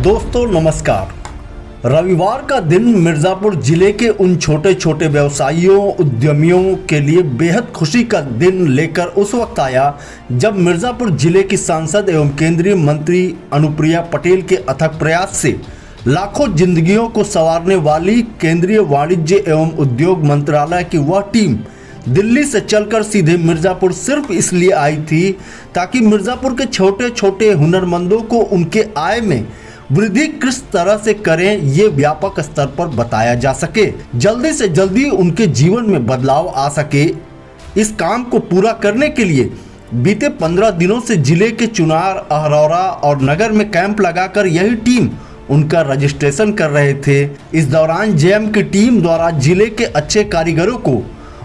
दोस्तों नमस्कार। रविवार का दिन मिर्जापुर जिले के उन छोटे छोटे व्यवसायियों उद्यमियों के लिए बेहद खुशी का दिन लेकर उस वक्त आया जब मिर्जापुर जिले की सांसद एवं केंद्रीय मंत्री अनुप्रिया पटेल के अथक प्रयास से लाखों जिंदगियों को संवारने वाली केंद्रीय वाणिज्य एवं उद्योग मंत्रालय की वह टीम दिल्ली से चलकर सीधे मिर्जापुर सिर्फ इसलिए आई थी ताकि मिर्जापुर के छोटे छोटे हुनरमंदों को उनके आय में वृद्धि किस तरह से करें ये व्यापक स्तर पर बताया जा सके, जल्दी से जल्दी उनके जीवन में बदलाव आ सके। इस काम को पूरा करने के लिए बीते 15 दिनों से जिले के चुनार, अहरौरा और नगर में कैंप लगाकर यही टीम उनका रजिस्ट्रेशन कर रहे थे। इस दौरान जेएम की टीम द्वारा जिले के अच्छे कारीगरों को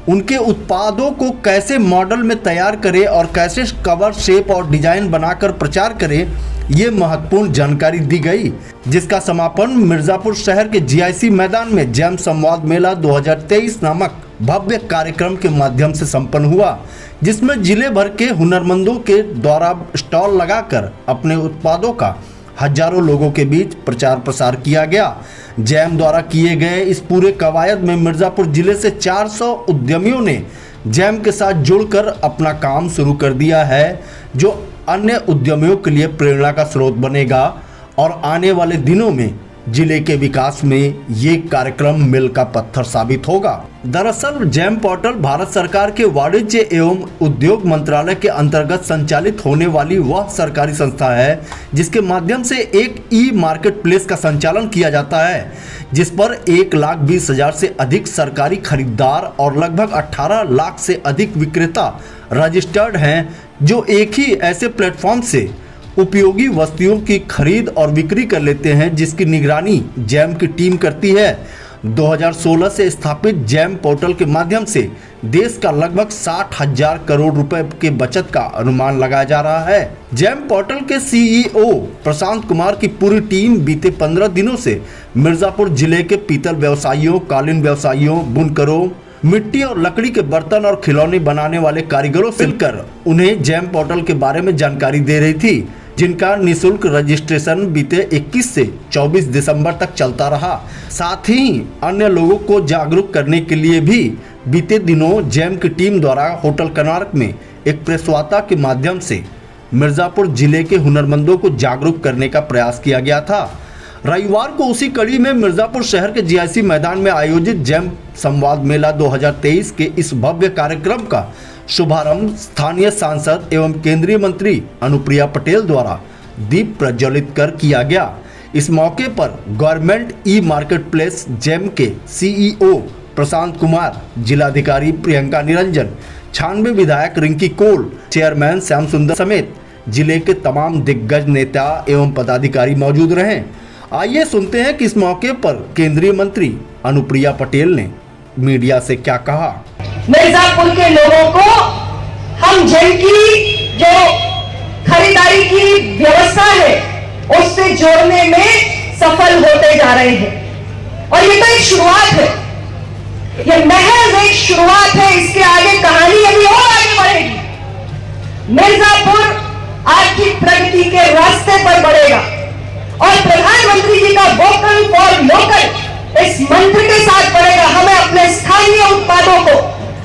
उनके उत्पादों को कैसे मॉडल में तैयार करें और कैसे कवर, शेप और डिजाइन बनाकर प्रचार करें, ये महत्वपूर्ण जानकारी दी गई, जिसका समापन मिर्जापुर शहर के जीआईसी मैदान में जेम संवाद मेला 2023 नामक भव्य कार्यक्रम के माध्यम से संपन्न हुआ, जिसमें जिले भर के हुनरमंदों के द्वारा स्टॉल लगाकर अपने उत्पादों का हजारों लोगों के बीच प्रचार प्रसार किया गया। जेम द्वारा किए गए इस पूरे कवायद में मिर्जापुर जिले से 400 उद्यमियों ने जेम के साथ जुड़कर अपना काम शुरू कर दिया है, जो अन्य उद्यमियों के लिए प्रेरणा का स्रोत बनेगा और आने वाले दिनों में जिले के विकास में ये कार्यक्रम मील का पत्थर साबित होगा। दरअसल जेम पोर्टल भारत सरकार के वाणिज्य एवं उद्योग मंत्रालय के अंतर्गत संचालित होने वाली वह सरकारी संस्था है जिसके माध्यम से एक ई मार्केट प्लेस का संचालन किया जाता है, जिस पर 1,20,000 से अधिक सरकारी खरीदार और लगभग 18 लाख से अधिक विक्रेता रजिस्टर्ड हैं, जो एक ही ऐसे प्लेटफॉर्म से उपयोगी वस्तुओं की खरीद और बिक्री कर लेते हैं, जिसकी निगरानी जेम की टीम करती है। 2016 से स्थापित जेम पोर्टल के माध्यम से देश का लगभग 60,000 करोड़ रुपए के बचत का अनुमान लगाया जा रहा है। जेम पोर्टल के सीईओ प्रशांत कुमार की पूरी टीम बीते 15 दिनों से मिर्जापुर जिले के पीतल व्यवसायियों, कालीन व्यवसायियों, बुनकरों, मिट्टी और लकड़ी के बर्तन और खिलौने बनाने वाले कारीगरों से मिलकर उन्हें जेम पोर्टल के बारे में जानकारी दे रही थी, जिनका निःशुल्क रजिस्ट्रेशन बीते 21 से 24 दिसंबर तक चलता रहा। साथ ही अन्य लोगों को जागरूक करने के लिए भी बीते दिनों जेम की टीम द्वारा होटल कोणार्क में एक प्रेस वार्ता के माध्यम से मिर्जापुर जिले के हुनरमंदों को जागरूक करने का प्रयास किया गया था। रविवार को उसी कड़ी में मिर्जापुर शहर के जीआईसी मैदान में आयोजित जेम संवाद मेला 2023 के इस भव्य कार्यक्रम का शुभारंभ स्थानीय सांसद एवं केंद्रीय मंत्री अनुप्रिया पटेल द्वारा दीप प्रज्वलित कर किया गया। इस मौके पर government e market place GeM के सीईओ प्रशांत कुमार, जिलाधिकारी प्रियंका निरंजन, 96 विधायक रिंकी कोल, चेयरमैन श्याम सुंदर समेत जिले के तमाम दिग्गज नेता एवं पदाधिकारी मौजूद रहे। आइए सुनते हैं कि इस मौके पर केंद्रीय मंत्री अनुप्रिया पटेल ने मीडिया से क्या कहा। मिर्जापुर के लोगों को हम जेम की जो खरीदारी की व्यवस्था है उससे जोड़ने में सफल होते जा रहे हैं, और ये तो एक शुरुआत है, ये महज एक शुरुआत है। इसके आगे कहानी अभी और आगे बढ़ेगी। मिर्जापुर आर्थिक प्रगति के रास्ते पर बढ़ेगा और प्रधानमंत्री जी का वोकल फॉर लोकल इस मंत्र के साथ बढ़ेगा। हमें अपने स्थानीय उत्पादों को,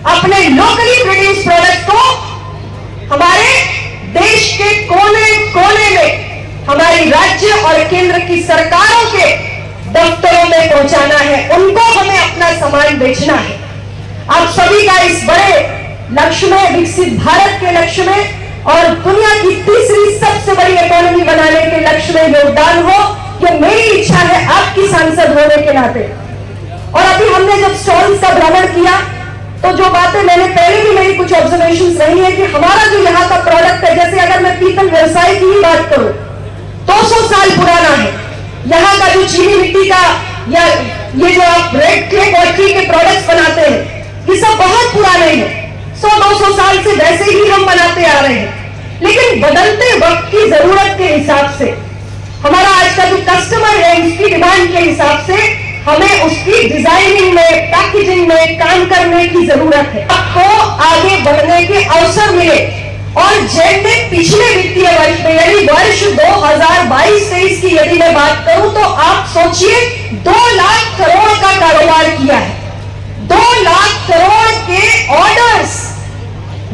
अपने लोकली प्रोड्यूस प्रोडक्ट को हमारे देश के कोने कोने में हमारी राज्य और केंद्र की सरकारों के दफ्तरों में पहुंचाना है। उनको हमें अपना सामान बेचना है। आप सभी का इस बड़े लक्ष्य में, विकसित भारत के लक्ष्य में और दुनिया की तीसरी सबसे बड़ी इकोनॉमी बनाने के लक्ष्य में योगदान हो, ये मेरी इच्छा है आपकी सांसद होने के नाते। और अभी हमने जब स्टॉल्स का भ्रमण किया तो जो बातें मैंने पहले भी, मेरी कुछ ऑब्जर्वेशंस रही है कि हमारा जो यहाँ का प्रोडक्ट है, जैसे अगर मैं पीतल व्यवसाय की ही बात करूं, 200 साल पुराना है। यहाँ का जो चीनी मिट्टी का या ये जो आप रेड क्ले पॉटरी के प्रोडक्ट्स बनाते हैं, ये सब बहुत पुराने हैं। 100-200 साल से वैसे ही हम बनाते आ रहे हैं, लेकिन बदलते वक्त की जरूरत के हिसाब से, हमारा आज का जो कस्टमर है उसकी डिमांड के हिसाब से हमें उसकी डिजाइनिंग में, पैकेजिंग में काम करने की जरूरत है। आपको आगे बढ़ने के अवसर मिले और जेम में पिछले वित्तीय वर्ष में यानी वर्ष 2022-23 की यदि मैं बात करूं तो आप सोचिए 2 लाख करोड़ का कारोबार किया है। 2 लाख करोड़ के ऑर्डर्स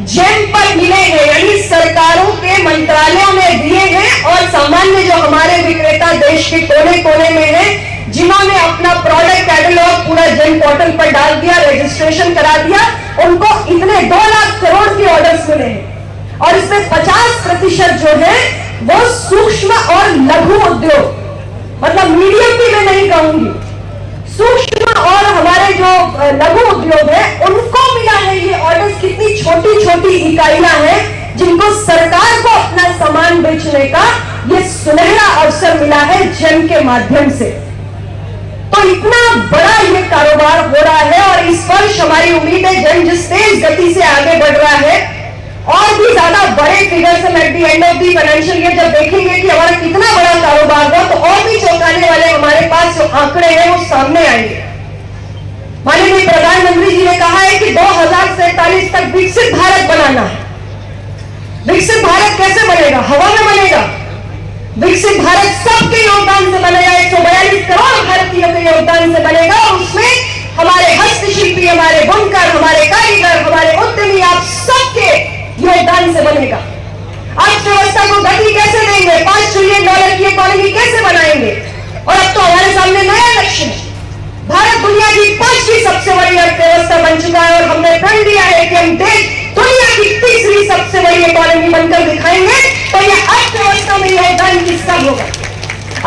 जेम पर मिले हैं, यानी सरकारों के मंत्रालयों में दिए हैं। और सामान्य जो हमारे विक्रेता देश के कोने कोने में हैं, जिन्होंने अपना प्रोडक्ट कैटलॉग पूरा जेम पोर्टल पर डाल दिया, रजिस्ट्रेशन करा दिया, उनको इतने 2 लाख करोड़ के ऑर्डर्स मिले हैं। और इसमें 50% जो है वो सूक्ष्म और लघु उद्योग, मतलब मीडियम भी मैं नहीं कहूंगी, सूक्ष्म और हमारे जो लघु उद्योग है उनको मिला है ये ऑर्डर्स। कितनी छोटी छोटी इकाइयां हैं जिनको सरकार को अपना सामान बेचने का ये सुनहरा अवसर मिला है जेम के माध्यम से। तो इतना बड़ा ये कारोबार हो रहा है और इस वर्ष हमारी उम्मीद है जेम जिस तेज गति से आगे बढ़ रहा है और भी ज्यादा बड़े फिगर्स हम at the end of the financial year जब देखेंगे कि हमारा कितना बड़ा कारोबार हुआ, तो और भी चौंकाने वाले हमारे पास जो आंकड़े हैं वो सामने आएंगे। माननीय प्रधानमंत्री जी ने कहा है कि 2047 तक विकसित भारत बनाना है। विकसित भारत कैसे बनेगा? हवा में बनेगा। विकसित भारत सबके योगदान से बनेगा, 142 करोड़ भारतीयों के योगदान से बनेगा। और उसमें हमारे हस्तशिल्पी, हमारे बुनकर, हमारे कारीगर, हमारे उद्यमी, आप सबके योगदान से बनेगा। अर्थव्यवस्था को गति कैसे देंगे? $5 ट्रिलियन की इकोनॉमी कैसे बनाएंगे? और अब तो हमारे सामने नया लक्ष्य है। भारत दुनिया की 5वीं सबसे बड़ी अर्थव्यवस्था बन चुका है और हमने प्रण लिया है कि हम देश दुनिया की 3री सबसे बड़ी इकोनॉमी बनकर दिखाएंगे। तो यह अर्थव्यवस्था में योगदान किसका होगा?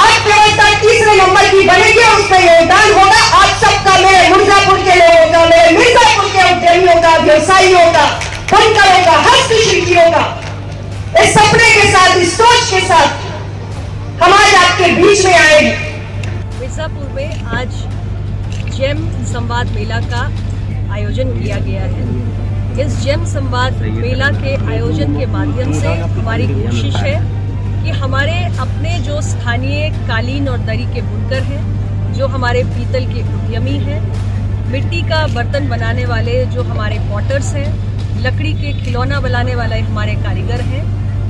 अर्थव्यवस्था 3रे नंबर की बनेगी और उसमें योगदान होगा आप सबका, मेरे मिर्जापुर के लोगों का, मेरे मिर्जापुर के उद्यमियों का, व्यवसायियों का, बुनकरों का, हस्तशिल्पियों का। इस सपने के साथ, इस सोच के साथ हम आज आपके बीच में आए हैं। मिर्जापुर में आज जेम संवाद मेला का आयोजन किया गया है। इस जेम संवाद मेला के आयोजन के माध्यम से हमारी कोशिश है कि हमारे अपने जो स्थानीय कालीन और दरी के बुनकर हैं, जो हमारे पीतल के उद्यमी हैं, मिट्टी का बर्तन बनाने वाले जो हमारे पॉटर्स हैं, लकड़ी के खिलौना बनाने वाले हमारे कारीगर हैं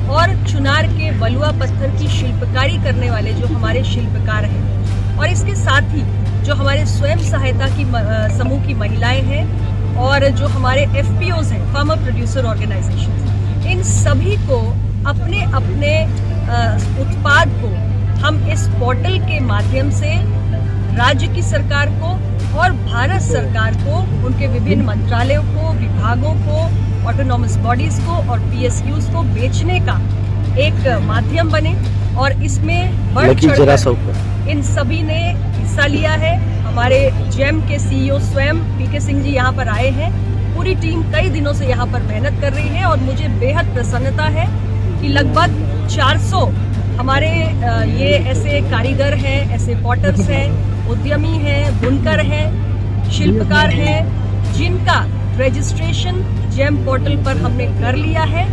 और चुनार के बलुआ पत्थर की शिल्पकारी करने वाले जो हमारे शिल्पकार हैं, और इसके साथ ही जो हमारे स्वयं सहायता की समूह की महिलाएं हैं और जो हमारे FPOs हैं, फार्मर प्रोड्यूसर ऑर्गेनाइजेशन, इन सभी को अपने अपने उत्पाद को हम इस पोर्टल के माध्यम से राज्य की सरकार को और भारत सरकार को, उनके विभिन्न मंत्रालयों को, विभागों को, ऑटोनॉमस बॉडीज को और PSUs को बेचने का एक माध्यम बने। और इसमें बढ़ चढ़कर इन सभी ने हिस्सा लिया है। हमारे जेम के CEO स्वयं PK सिंह जी यहाँ पर आए हैं। पूरी टीम कई दिनों से यहाँ पर मेहनत कर रही है और मुझे बेहद प्रसन्नता है कि लगभग 400 हमारे ये ऐसे कारीगर हैं, ऐसे पॉटर्स हैं, उद्यमी हैं, बुनकर हैं, शिल्पकार हैं, जिनका रजिस्ट्रेशन जेम पोर्टल पर हमने कर लिया है।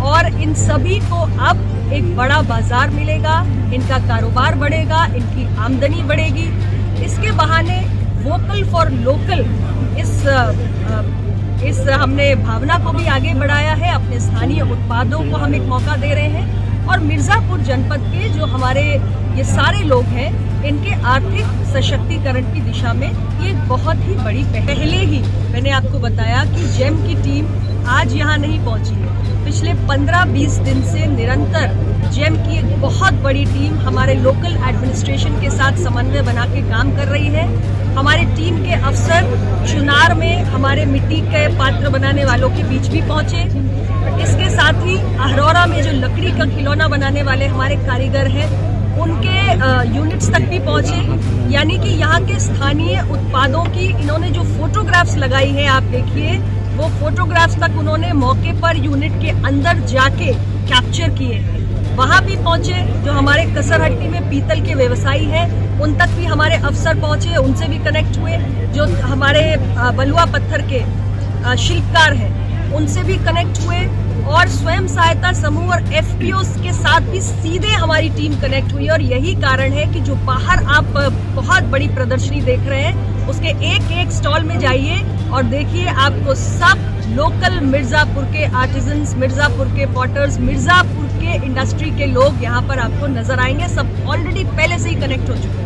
और इन सभी को अब एक बड़ा बाजार मिलेगा, इनका कारोबार बढ़ेगा, इनकी आमदनी बढ़ेगी। इसके बहाने वोकल फॉर लोकल इस हमने भावना को भी आगे बढ़ाया है। अपने स्थानीय उत्पादों को हम एक मौका दे रहे हैं और मिर्जापुर जनपद के जो हमारे ये सारे लोग हैं, इनके आर्थिक सशक्तिकरण की दिशा में ये बहुत ही बड़ी पहले ही मैंने आपको बताया कि जेम की टीम आज यहाँ नहीं पहुँची है। पिछले 15-20 दिन से निरंतर जेम की एक बहुत बड़ी टीम हमारे लोकल एडमिनिस्ट्रेशन के साथ समन्वय बना के काम कर रही है। हमारे टीम के अफसर चुनार में हमारे मिट्टी के पात्र बनाने वालों के बीच भी पहुंचे। इसके साथ ही अहरौरा में जो लकड़ी का खिलौना बनाने वाले हमारे कारीगर हैं, उनके यूनिट्स तक भी पहुंचे। यानी कि यहाँ के स्थानीय उत्पादों की इन्होंने जो फोटोग्राफ्स लगाई है, आप देखिए, वो फोटोग्राफ्स तक उन्होंने मौके पर यूनिट के अंदर जाके कैप्चर किए। वहाँ भी पहुँचे। जो हमारे कसरहट्टी में पीतल के व्यवसायी हैं, उन तक भी हमारे अफसर पहुँचे, उनसे भी कनेक्ट हुए। जो हमारे बलुआ पत्थर के शिल्पकार हैं, उनसे भी कनेक्ट हुए। और स्वयं सहायता समूह और FPOs के साथ भी सीधे हमारी टीम कनेक्ट हुई। और यही कारण है कि जो बाहर आप बहुत बड़ी प्रदर्शनी देख रहे हैं, उसके एक एक स्टॉल में जाइए और देखिए आपको सब लोकल मिर्ज़ापुर के आर्टिजन्स, मिर्ज़ापुर के पॉटर्स, मिर्ज़ापुर के इंडस्ट्री के लोग यहाँ पर आपको नजर आएंगे। सब ऑलरेडी पहले से ही कनेक्ट हो चुके हैं।